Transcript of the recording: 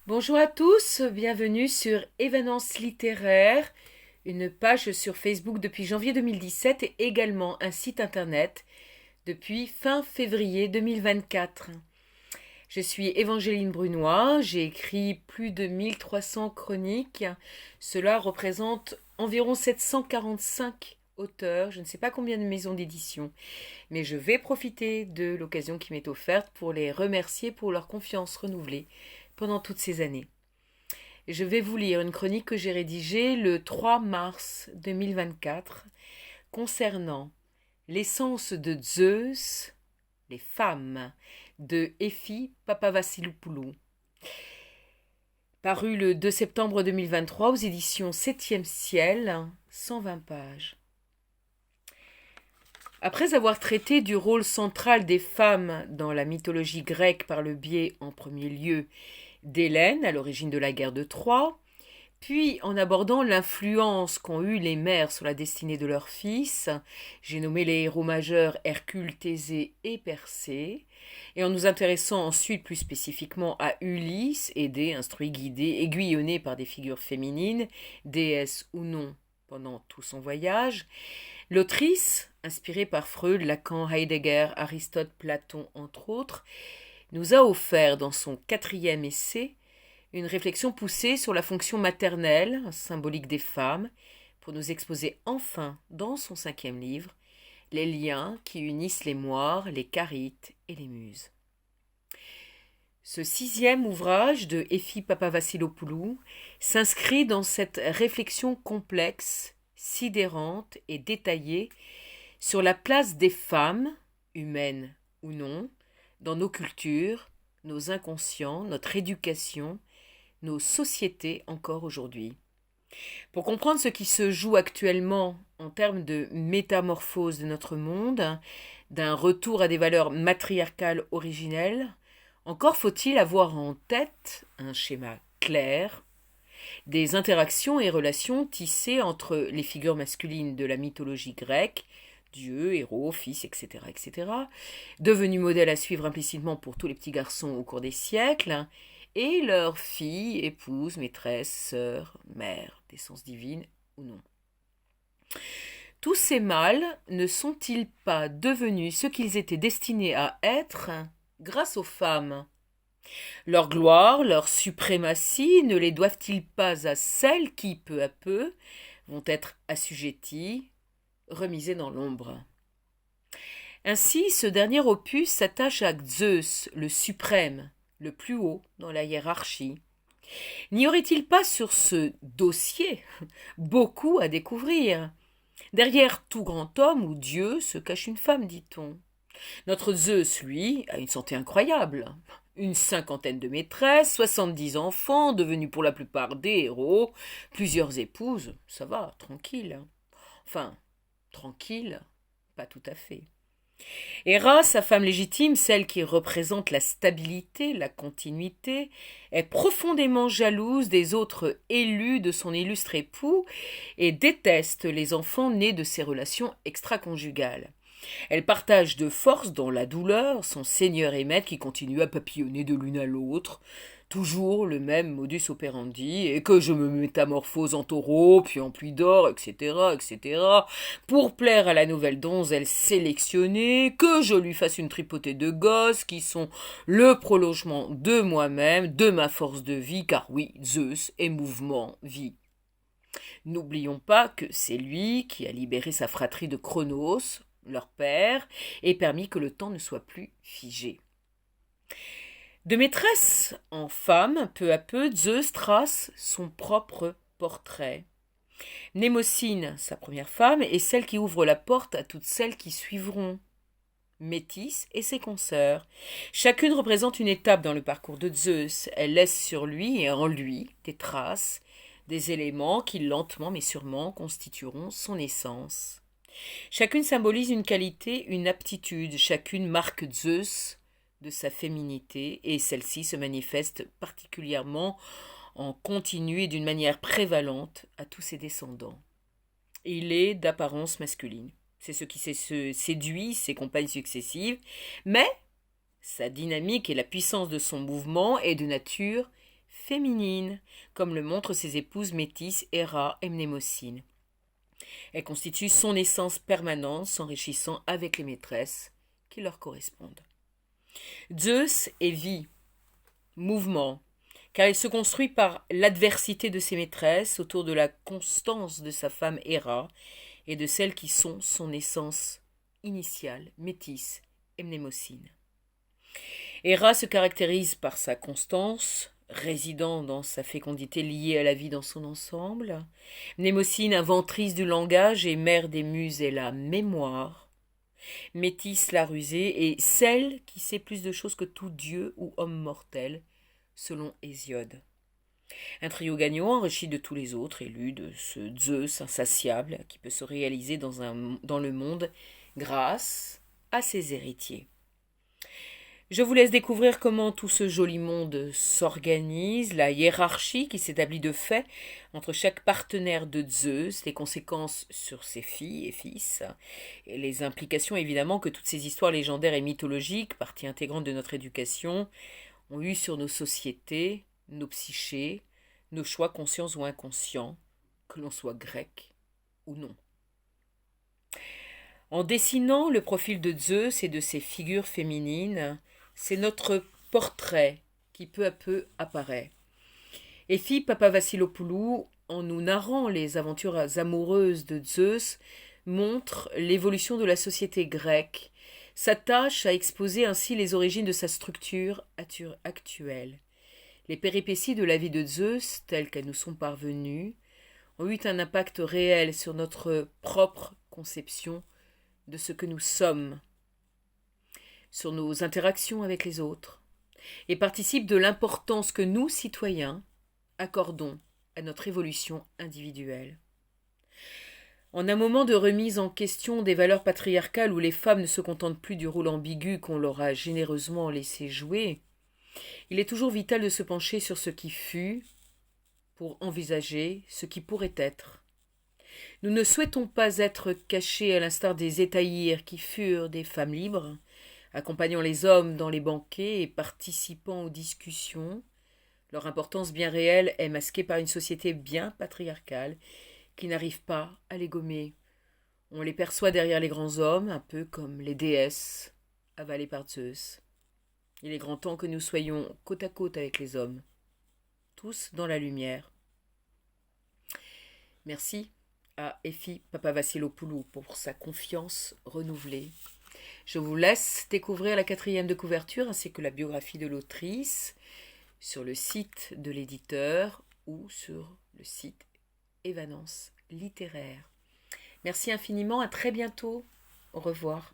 Bonjour à tous, bienvenue sur Événements littéraires, une page sur Facebook depuis janvier 2017 et également un site internet depuis fin février 2024. Je suis Évangéline Brunois, j'ai écrit plus de 1300 chroniques, cela représente environ 745 auteurs, je ne sais pas combien de maisons d'édition, mais je vais profiter de l'occasion qui m'est offerte pour les remercier pour leur confiance renouvelée pendant toutes ces années. Je vais vous lire une chronique que j'ai rédigée le 3 mars 2024 concernant l'essence de Zeus, les femmes, de Effie Papavassilou-Poulou. Paru le 2 septembre 2023 aux éditions 7e Ciel, 120 pages. Après avoir traité du rôle central des femmes dans la mythologie grecque par le biais, en premier lieu, d'Hélène, à l'origine de la guerre de Troie, puis en abordant l'influence qu'ont eue les mères sur la destinée de leurs fils, j'ai nommé les héros majeurs Hercule, Thésée et Persée, et en nous intéressant ensuite plus spécifiquement à Ulysse, aidé, instruit, guidé, aiguillonné par des figures féminines, déesses ou non, pendant tout son voyage, l'autrice, inspirée par Freud, Lacan, Heidegger, Aristote, Platon, entre autres, nous a offert dans son 4e essai une réflexion poussée sur la fonction maternelle, symbolique des femmes, pour nous exposer enfin, dans son 5e livre, les liens qui unissent les moires, les charites et les muses. Ce 6e ouvrage de Effie Papavassilou-Poulou s'inscrit dans cette réflexion complexe, sidérante et détaillée sur la place des femmes, humaines ou non, dans nos cultures, nos inconscients, notre éducation, nos sociétés encore aujourd'hui. Pour comprendre ce qui se joue actuellement en termes de métamorphose de notre monde, d'un retour à des valeurs matriarcales originelles, encore faut-il avoir en tête un schéma clair des interactions et relations tissées entre les figures masculines de la mythologie grecque, dieux, héros, fils, etc., devenus modèles à suivre implicitement pour tous les petits garçons au cours des siècles, et leurs filles, épouses, maîtresses, sœurs, mères, d'essence divine ou non. Tous ces mâles ne sont-ils pas devenus ce qu'ils étaient destinés à être grâce aux femmes ? Leur gloire, leur suprématie ne les doivent-ils pas à celles qui, peu à peu, vont être assujetties, remisées dans l'ombre ? Ainsi, ce dernier opus s'attache à Zeus, le suprême, le plus haut dans la hiérarchie. N'y aurait-il pas sur ce dossier beaucoup à découvrir ? Derrière tout grand homme ou dieu se cache une femme, dit-on. Notre Zeus, lui, a une santé incroyable. Une 50aine de maîtresses, 70 enfants, devenus pour la plupart des héros, plusieurs épouses, ça va, tranquille. Enfin, tranquille, pas tout à fait. Héra, sa femme légitime, celle qui représente la stabilité, la continuité, est profondément jalouse des autres élus de son illustre époux et déteste les enfants nés de ses relations extraconjugales. Elle partage de force dans la douleur son seigneur et maître qui continue à papillonner de l'une à l'autre, toujours le même modus operandi, et que je me métamorphose en taureau, puis en pluie d'or, etc., pour plaire à la nouvelle donzelle sélectionnée, que je lui fasse une tripotée de gosses qui sont le prolongement de moi-même, de ma force de vie, car oui, Zeus est mouvement, vie. N'oublions pas que c'est lui qui a libéré sa fratrie de Chronos, leur père, et permis que le temps ne soit plus figé. De maîtresse en femme, peu à peu, Zeus trace son propre portrait. Mnémosyne, sa première femme, est celle qui ouvre la porte à toutes celles qui suivront. Métis et ses consoeurs. Chacune représente une étape dans le parcours de Zeus. Elle laisse sur lui et en lui des traces, des éléments qui lentement mais sûrement constitueront son essence. Chacune symbolise une qualité, une aptitude. Chacune marque Zeus de sa féminité, et celle-ci se manifeste particulièrement en continu et d'une manière prévalente à tous ses descendants. Il est d'apparence masculine. C'est ce qui séduit ses compagnes successives, mais sa dynamique et la puissance de son mouvement est de nature féminine, comme le montrent ses épouses métisses Héra et Mnémosyne. Elle constitue son essence permanente, s'enrichissant avec les maîtresses qui leur correspondent. Zeus est vie, mouvement, car il se construit par l'adversité de ses maîtresses autour de la constance de sa femme Héra et de celles qui sont son essence initiale, Métis et Mnémosyne. Héra se caractérise par sa constance, résidant dans sa fécondité liée à la vie dans son ensemble. Mnémosyne, inventrice du langage et mère des muses et la mémoire. Métis, la rusée, et celle qui sait plus de choses que tout dieu ou homme mortel, selon Hésiode. Un trio gagnant enrichi de tous les autres, élu de ce Zeus insatiable qui peut se réaliser dans le monde grâce à ses héritiers. Je vous laisse découvrir comment tout ce joli monde s'organise, la hiérarchie qui s'établit de fait entre chaque partenaire de Zeus, les conséquences sur ses filles et fils, et les implications évidemment que toutes ces histoires légendaires et mythologiques, partie intégrante de notre éducation, ont eu sur nos sociétés, nos psychés, nos choix conscients ou inconscients, que l'on soit grec ou non. En dessinant le profil de Zeus et de ses figures féminines, c'est notre portrait qui peu à peu apparaît. Effie Papavassilopoulou, en nous narrant les aventures amoureuses de Zeus, montre l'évolution de la société grecque, s'attache à exposer ainsi les origines de sa structure actuelle. Les péripéties de la vie de Zeus, telles qu'elles nous sont parvenues, ont eu un impact réel sur notre propre conception de ce que nous sommes, sur nos interactions avec les autres, et participent de l'importance que nous, citoyens, accordons à notre évolution individuelle. En un moment de remise en question des valeurs patriarcales où les femmes ne se contentent plus du rôle ambigu qu'on leur a généreusement laissé jouer, il est toujours vital de se pencher sur ce qui fut pour envisager ce qui pourrait être. Nous ne souhaitons pas être cachés à l'instar des Étaïres qui furent des femmes libres, accompagnant les hommes dans les banquets et participant aux discussions. Leur importance bien réelle est masquée par une société bien patriarcale qui n'arrive pas à les gommer. On les perçoit derrière les grands hommes, un peu comme les déesses avalées par Zeus. Il est grand temps que nous soyons côte à côte avec les hommes, tous dans la lumière. Merci à Effie Papavassilopoulou pour sa confiance renouvelée. Je vous laisse découvrir la 4e de couverture ainsi que la biographie de l'autrice sur le site de l'éditeur ou sur le site Évanance littéraire. Merci infiniment, à très bientôt. Au revoir.